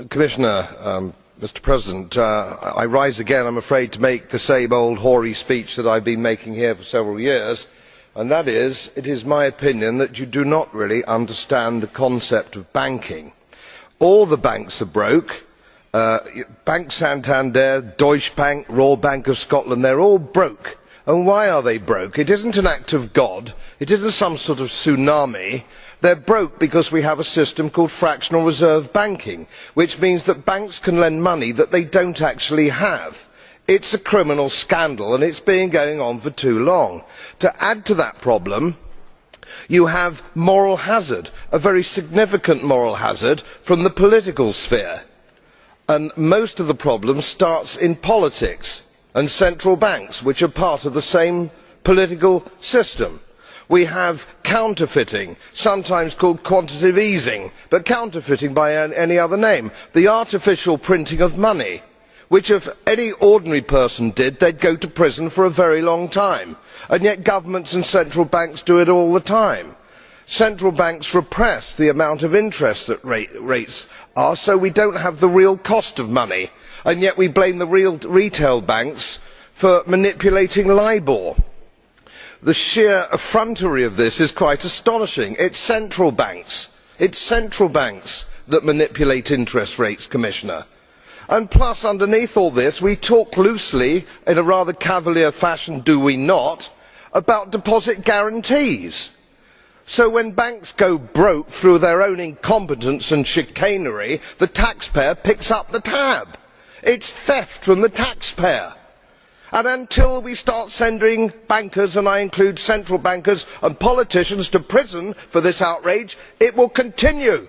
Commissioner, Mr President, I rise again, I am afraid, to make the same old hoary speech that I have been making here for several years, and that is, it is my opinion that you do not really understand the concept of banking. All the banks are broke. Bank Santander, Deutsche Bank, Royal Bank of Scotland, they are all broke. And why are they broke? It is not an act of God. It is not some sort of tsunami. They are broke because we have a system called fractional reserve banking, which means that banks can lend money that they do not actually have. It is a criminal scandal and it has been going on for too long. To add to that problem, you have moral hazard, a very significant moral hazard from the political sphere. And most of the problem starts in politics and central banks, which are part of the same political system. We have counterfeiting, sometimes called quantitative easing, but counterfeiting by any other name. The artificial printing of money, which if any ordinary person did, they would go to prison for a very long time. And yet governments and central banks do it all the time. Central banks repress the amount of interest that rates are, so we do not have the real cost of money. And yet we blame the retail banks for manipulating LIBOR. The sheer effrontery of this is quite astonishing. It is central banks that manipulate interest rates, Commissioner. And plus, underneath all this, we talk loosely, in a rather cavalier fashion, do we not, about deposit guarantees. So when banks go broke through their own incompetence and chicanery, the taxpayer picks up the tab. It is theft from the taxpayer. And until we start sending bankers, and I include central bankers and politicians, to prison for this outrage, it will continue.